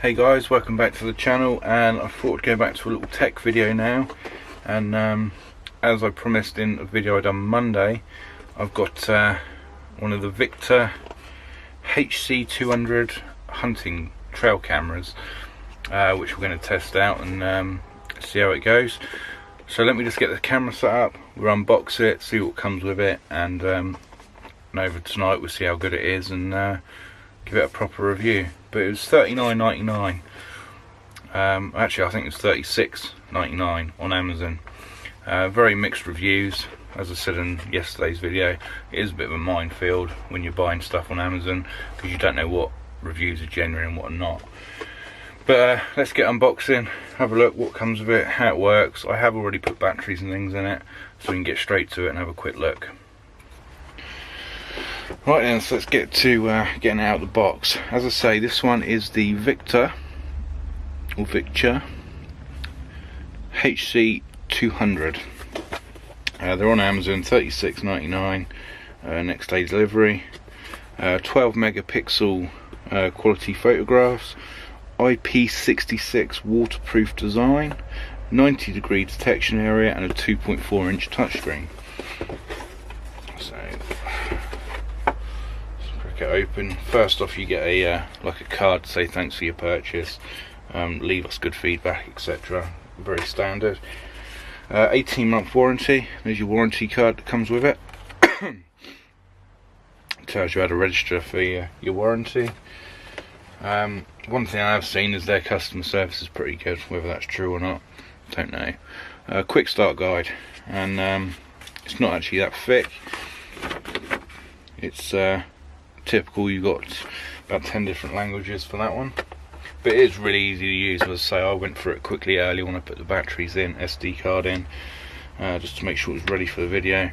Hey guys, welcome back to the channel, and I thought I'd go back to a little tech video now. And as I promised in a video I done Monday, I've got one of the Victure hc200 hunting trail cameras, which we're going to test out and see how it goes. So let me just get the camera set up, we'll unbox it, see what comes with it, and over tonight we'll see how good it is and give it a proper review. But it was $39.99. Actually, I think it was $36.99 on Amazon. Very mixed reviews. As I said in yesterday's video, it is a bit of a minefield when you're buying stuff on Amazon, because you don't know what reviews are genuine and what are not. But let's get unboxing, have a look what comes with it, how it works. I have already put batteries and things in it, so we can get straight to it and have a quick look. Right then, so let's get to getting it out of the box. As I say, this one is the Victure hc200. They're on Amazon, $36.99, next day delivery. 12 megapixel quality photographs, IP66 waterproof design, 90-degree detection area, and a 2.4-inch touchscreen. So it open. First off, you get a like a card to say thanks for your purchase, leave us good feedback, etc. Very standard. 18-month warranty. There's your warranty card that comes with it. Tells you how to register for your warranty. One thing I have seen is their customer service is pretty good. Whether that's true or not, don't know. Quick start guide, and it's not actually that thick. It's typical. You've got about 10 different languages for that one, but it is really easy to use. As I say, I went through it quickly early when I put the batteries in, SD card in, just to make sure it was ready for the video.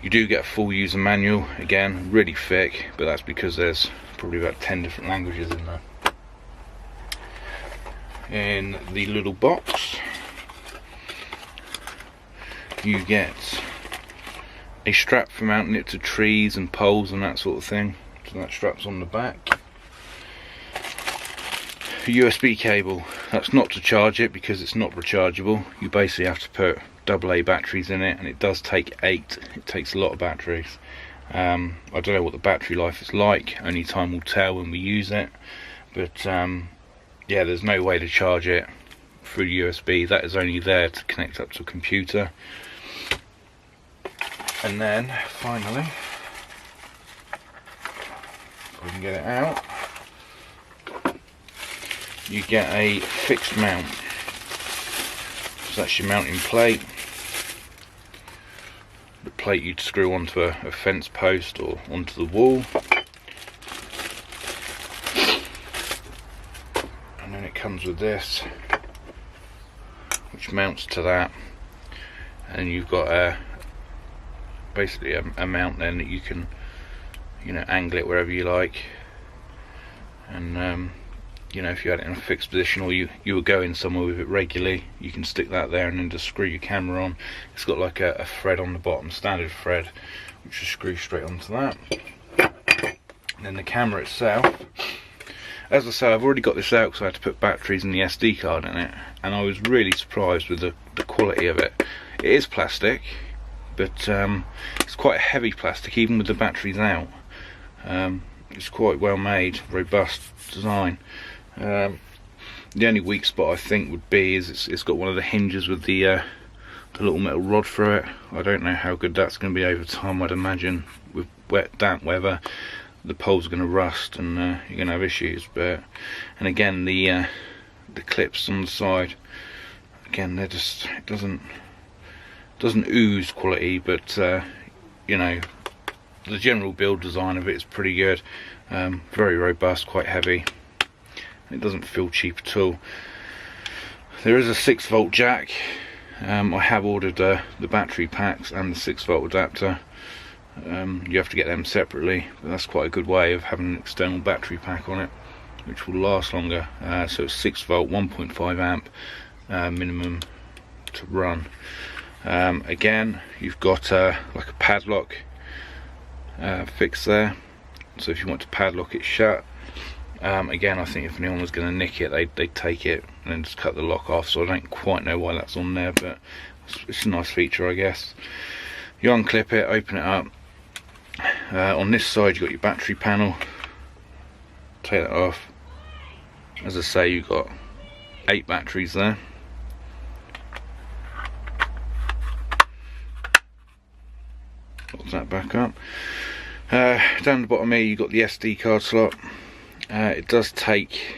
You do get a full user manual, again really thick, but that's because there's probably about 10 different languages in there. In the little box you get a strap for mounting it to trees and poles and that sort of thing, so that strap's on the back. A USB cable, that's not to charge it because it's not rechargeable. You basically have to put AA batteries in it, and it does take 8. It takes a lot of batteries. I don't know what the battery life is like, only time will tell when we use it, but yeah, there's no way to charge it through USB. That is only there to connect up to a computer. And then finally, if we can get it out, you get a fixed mount. So that's your mounting plate. The plate you'd screw onto a fence post or onto the wall. And then it comes with this, which mounts to that. And you've got basically a mount then that you can, angle it wherever you like. And if you had it in a fixed position, or you were going somewhere with it regularly, you can stick that there and then just screw your camera on. It's got like a thread on the bottom, standard thread, which you screw straight onto that. And then the camera itself, as I say, I've already got this out because I had to put batteries and the SD card in it, and I was really surprised with the quality of it. It is plastic, but it's quite a heavy plastic even with the batteries out. It's quite well made, robust design. The only weak spot I think would be is it's got one of the hinges with the little metal rod through it. I don't know how good that's going to be over time. I'd imagine with wet, damp weather, the pole's going to rust and you're going to have issues. But and again, the clips on the side, again, they're just, it doesn't ooze quality, but the general build design of it is pretty good. Very robust, quite heavy. It doesn't feel cheap at all. There is a 6-volt jack. I have ordered the battery packs and the 6-volt adapter. You have to get them separately, but that's quite a good way of having an external battery pack on it, which will last longer. So it's 6-volt, 1.5 amp minimum to run. Again, you've got like a padlock fixed there, so if you want to padlock it shut, Again, I think if anyone was going to nick it, they'd take it and then just cut the lock off, so I don't quite know why that's on there, but it's a nice feature, I guess. You unclip it, open it up. On this side you've got your battery panel. Take that off. As I say, you've got 8 batteries there. Lock that back up. Down the bottom here you've got the SD card slot. It does take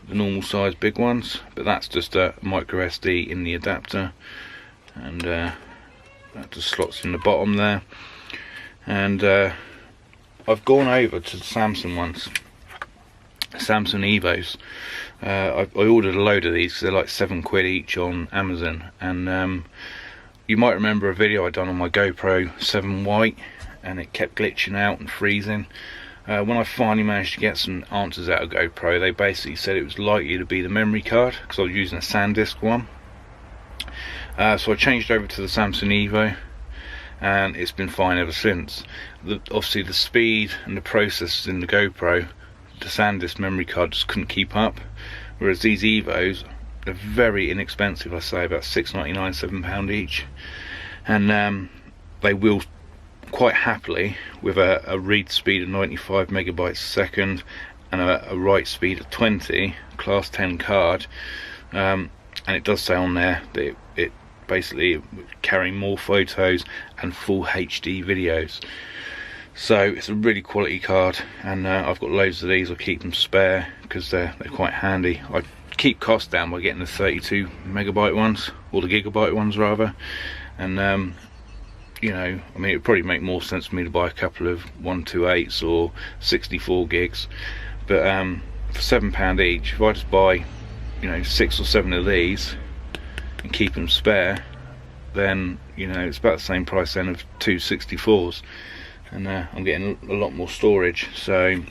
the normal size big ones, but that's just a micro SD in the adapter, and that just slots in the bottom there. And I've gone over to the Samsung ones, Samsung Evos. I ordered a load of these because they're like £7 each on Amazon, and you might remember a video I done on my GoPro 7 White, and it kept glitching out and freezing. When I finally managed to get some answers out of GoPro, they basically said it was likely to be the memory card, because I was using a SanDisk one. So I changed over to the Samsung Evo, and it's been fine ever since. Obviously the speed and the processors in the GoPro, the SanDisk memory card just couldn't keep up, whereas these Evos, they're very inexpensive. I say about £6.99, £7 each, and they will quite happily, with a read speed of 95 megabytes a second and a write speed of 20, class 10 card, and it does say on there that it basically carrying more photos and full HD videos. So it's a really quality card, and I've got loads of these. I'll keep them spare because they're quite handy. I keep costs down by getting the 32 megabyte ones, or the gigabyte ones rather, and you know, I mean, it would probably make more sense for me to buy a couple of 128s or 64 gigs, but for £7 each, if I just buy, you know, 6 or 7 of these and keep them spare, then, you know, it's about the same price then of 2 64s, and I'm getting a lot more storage. So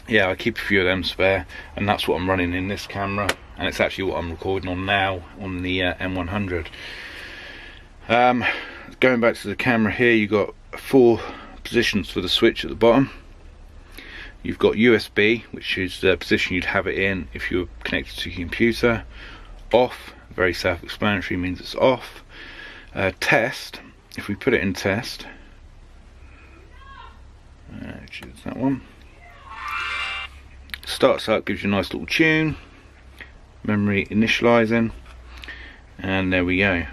yeah, I keep a few of them spare, and that's what I'm running in this camera, and it's actually what I'm recording on now on the M100. Going back to the camera here, you've got 4 positions for the switch at the bottom. You've got USB, which is the position you'd have it in if you were connected to your computer. Off, very self-explanatory, means it's off. Test, if we put it in test, choose that one. Starts up, gives you a nice little tune. Memory initializing, and there we go.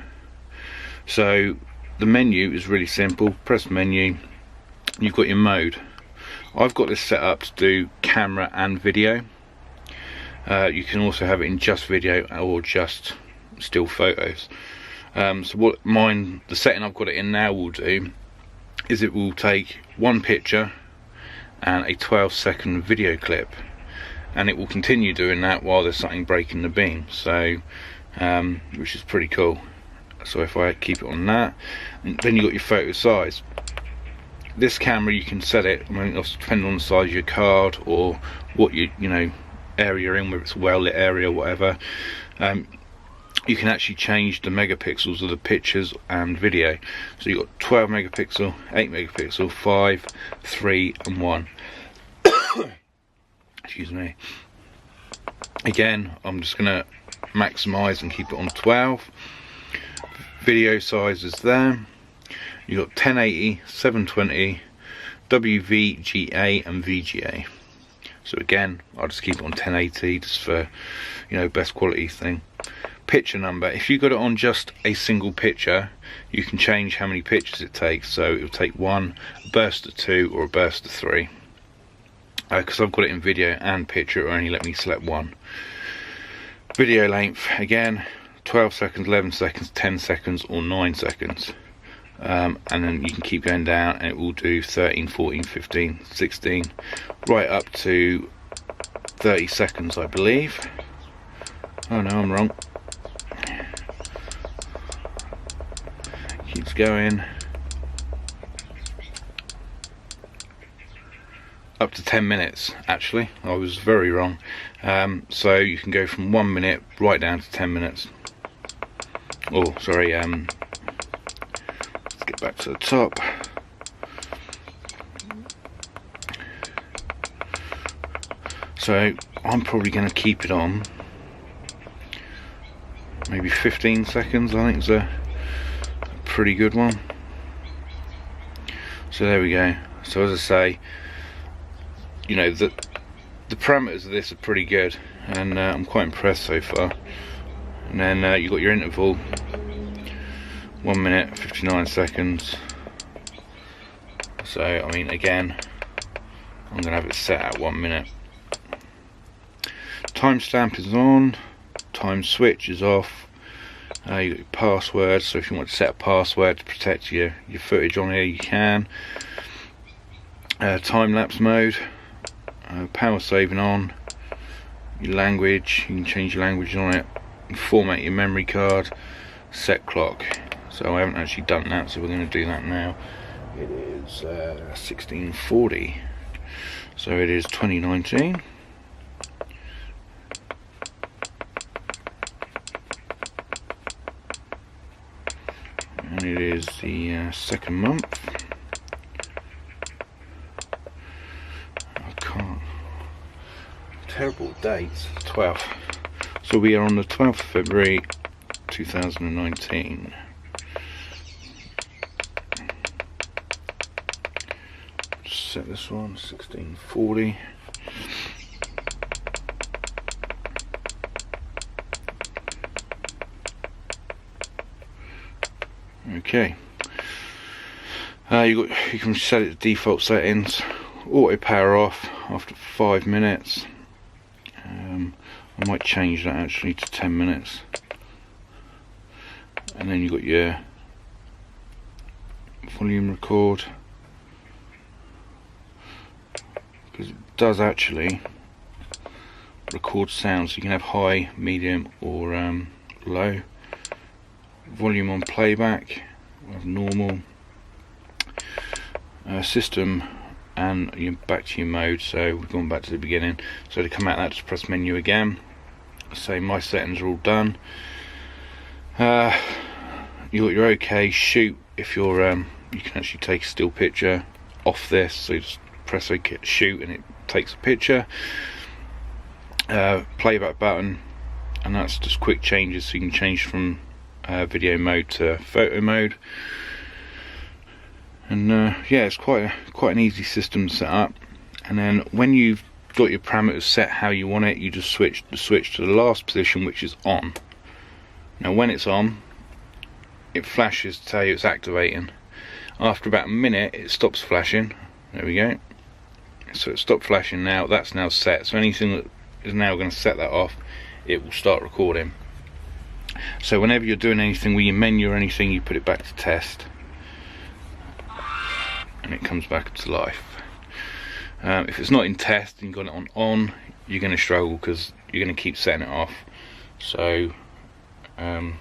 So the menu is really simple. Press menu, you've got your mode. I've got this set up to do camera and video. You can also have it in just video or just still photos. So what the setting I've got it in now will do is it will take one picture and a 12-second video clip, and it will continue doing that while there's something breaking the beam, so which is pretty cool. So if I keep it on that, then you've got your photo size. This camera, you can set it, I mean, depending on the size of your card or what you know area you're in, whether it's a well lit area or whatever, you can actually change the megapixels of the pictures and video. So you've got 12 megapixel, 8 megapixel, 5, 3 and 1. Excuse me. Again, I'm just going to maximize and keep it on 12. Video size is there. You've got 1080, 720, WVGA and VGA. So again, I'll just keep it on 1080 just for, you know, best quality thing. Picture number, if you got it on just a single picture, you can change how many pictures it takes. So it'll take 1, a burst of 2 or a burst of 3. Because I've got it in video and picture, it will only let me select 1. Video length, again, 12 seconds, 11 seconds, 10 seconds or 9 seconds, and then you can keep going down and it will do 13, 14, 15, 16, right up to 30 seconds I believe. Oh no, I'm wrong. Keeps going up to 10 minutes actually. I was very wrong. So you can go from 1 minute right down to 10 minutes. Oh, sorry, let's get back to the top. So I'm probably going to keep it on maybe 15 seconds. I think it's a pretty good one. So there we go. So as I say, you know, the parameters of this are pretty good, and I'm quite impressed so far. And then you've got your interval, 1 minute 59 seconds. So I mean, again, I'm going to have it set at 1 minute. Timestamp is on, time switch is off. You got your password, so if you want to set a password to protect your footage on here, you can. Time lapse mode, power saving on, your language, you can change your language on it, format your memory card, set clock. So I haven't actually done that, so we're going to do that now. It is 1640, so it is 2019. And it is the second month. I can't. Terrible dates. 12th. So we are on the 12th of February 2019. Just set this one 1640. Okay, you can set it to default settings, auto power off after 5 minutes. I might change that actually to 10 minutes. And then you've got your volume record, because it does actually record sound, so you can have high, medium or low. Volume on playback, normal. System, and you're back to your mode, so we've gone back to the beginning. So to come out of that, just press menu again. So my settings are all done. You got your OK shoot. If you're you can actually take a still picture off this, so you just press OK shoot and it takes a picture. Playback button, and that's just quick changes, so you can change from video mode to photo mode. And yeah, it's quite an easy system to set up. And then when you've got your parameters set how you want it, you just switch to the last position, which is on. Now when it's on, it flashes to tell you it's activating. After about a minute it stops flashing. There we go. So it stopped flashing now, that's now set. So anything that is now going to set that off, it will start recording. So whenever you're doing anything with your menu or anything, you put it back to test, and it comes back to life. If it's not in test and you've got it on, you're going to struggle because you're going to keep setting it off. So so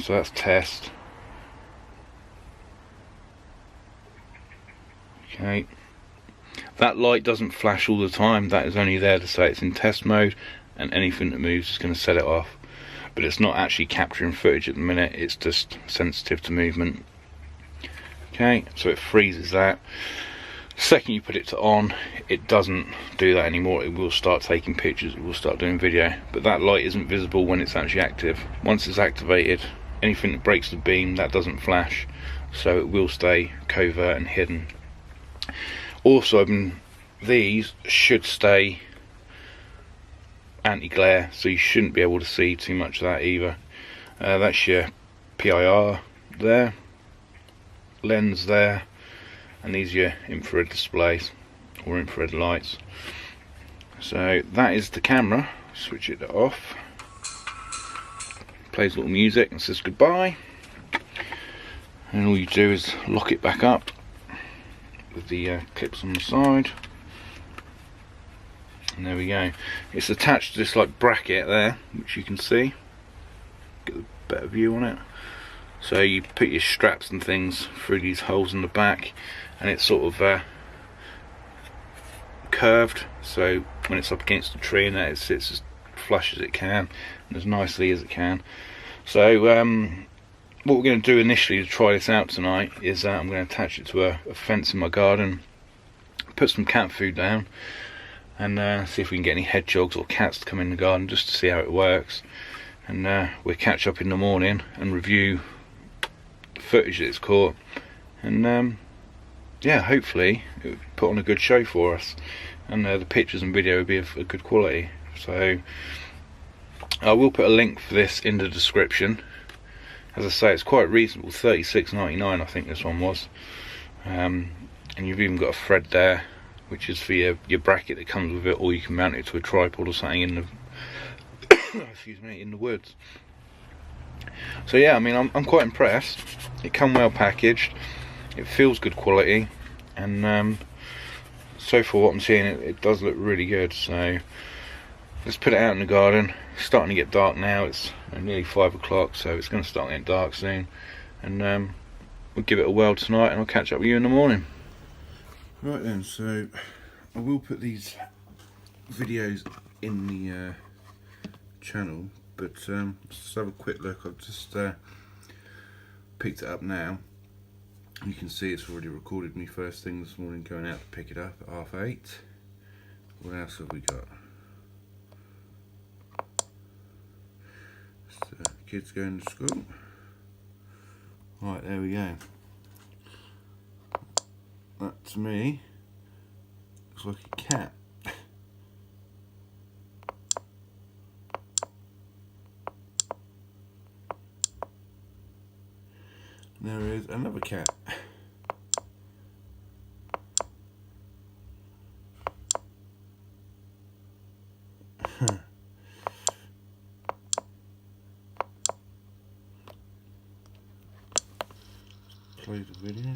that's test. Okay, that light doesn't flash all the time, that is only there to say it's in test mode, and anything that moves is going to set it off. But it's not actually capturing footage at the minute, it's just sensitive to movement. Okay, so it freezes that. The second you put it to on, it doesn't do that anymore. It will start taking pictures, it will start doing video, but that light isn't visible when it's actually active. Once it's activated, anything that breaks the beam, that doesn't flash, so it will stay covert and hidden. Also, these should stay anti-glare, so you shouldn't be able to see too much of that either. That's your PIR there, lens there, and these are your infrared displays or infrared lights. So that is the camera. Switch it off, plays a little music and says goodbye, and all you do is lock it back up with the clips on the side, and there we go. It's attached to this like bracket there, which you can see, get a better view on it. So you put your straps and things through these holes in the back, and it's sort of curved, so when it's up against the tree and that, it sits as flush as it can and as nicely as it can. So what we're going to do initially to try this out tonight is I'm going to attach it to a fence in my garden, put some cat food down and see if we can get any hedgehogs or cats to come in the garden, just to see how it works. And we'll catch up in the morning and review the footage that it's caught, and yeah, hopefully it'll put on a good show for us, and the pictures and video will be of a good quality. So I will put a link for this in the description. As I say, it's quite reasonable, $36.99 I think this one was, and you've even got a thread there, which is for your bracket that comes with it, or you can mount it to a tripod or something in the excuse me, in the woods. So yeah, I mean, I'm quite impressed. It come well packaged, it feels good quality, and so far what I'm seeing, it does look really good. So let's put it out in the garden. It's starting to get dark now. It's nearly 5 o'clock, so it's going to start getting dark soon, and we'll give it a whirl tonight, and I'll catch up with you in the morning. Right then, so I will put these videos in the channel, but let's just have a quick look. I've just picked it up now. You can see it's already recorded me first thing this morning going out to pick it up at 8:30. What else have we got? Kids going to school. Right, there we go. That to me looks like a cat. There is another cat. Play the video.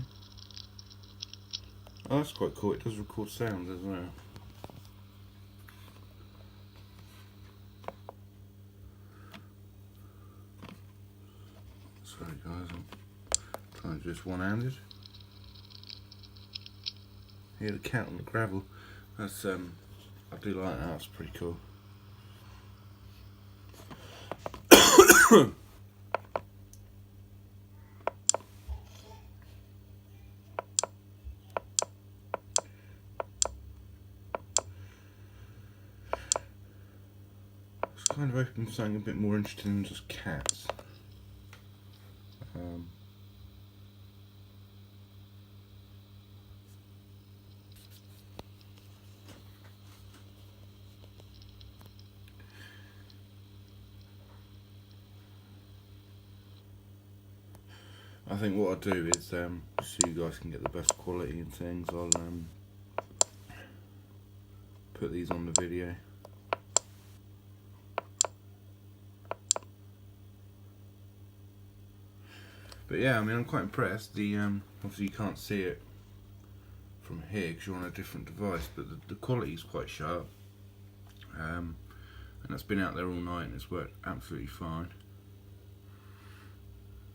Oh, that's quite cool. It does record sounds as well. Sorry guys, I'm trying to do this one-handed. Hear the cat on the gravel. That's I do like that. That's pretty cool. Kind of hoping for something a bit more interesting than just cats. I think what I'll do is, so you guys can get the best quality and things, I'll put these on the video. But yeah, I mean, I'm quite impressed. The obviously you can't see it from here because you're on a different device, but the quality is quite sharp, and that's been out there all night and it's worked absolutely fine.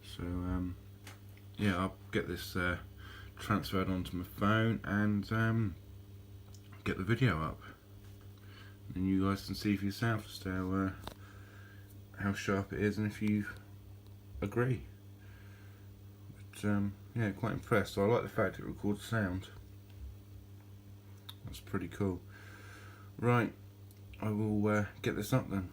So yeah, I'll get this transferred onto my phone and get the video up, and you guys can see for yourself just how sharp it is and if you agree. But yeah, quite impressed. So I like the fact it records sound. That's pretty cool. Right, I will get this up then.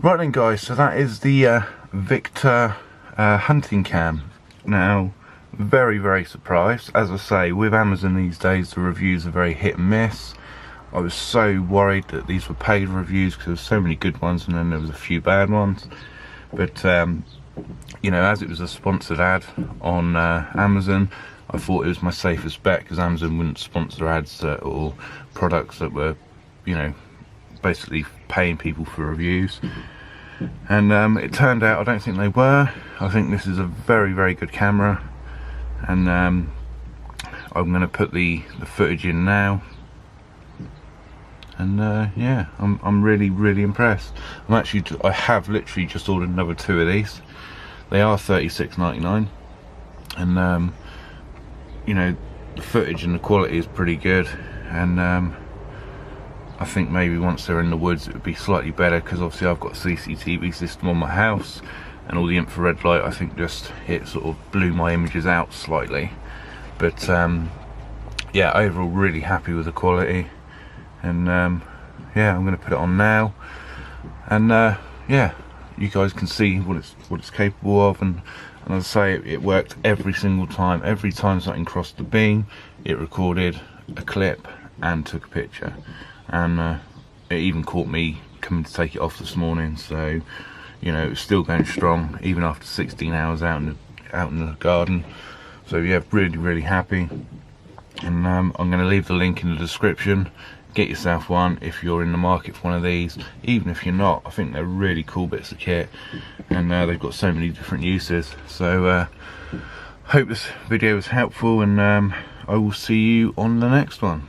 Right then guys, so that is the Victure hunting cam. Now, very surprised. As I say, with Amazon these days the reviews are very hit and miss. I was so worried that these were paid reviews because there were so many good ones and then there was a few bad ones. But you know, as it was a sponsored ad on Amazon, I thought it was my safest bet, because Amazon wouldn't sponsor ads or products that were, you know, basically paying people for reviews. And it turned out I don't think they were. I think this is a very good camera, and I'm going to put the footage in now. And yeah, I'm really impressed. I have literally just ordered another 2 of these. They are $36.99, and you know, the footage and the quality is pretty good. And I think maybe once they're in the woods it would be slightly better, because obviously I've got a CCTV system on my house, and all the infrared light, I think just it sort of blew my images out slightly. But yeah, overall really happy with the quality. And yeah, I'm going to put it on now, and yeah, you guys can see what it's capable of. And as I say, it worked every single time. Every time something crossed the beam, it recorded a clip and took a picture. And it even caught me coming to take it off this morning, so you know, it's still going strong even after 16 hours out in the garden. So yeah, really happy. And I'm going to leave the link in the description. Get yourself one if you're in the market for one of these. Even if you're not, I think they're really cool bits of kit, and they've got so many different uses. So hope this video was helpful, and I will see you on the next one.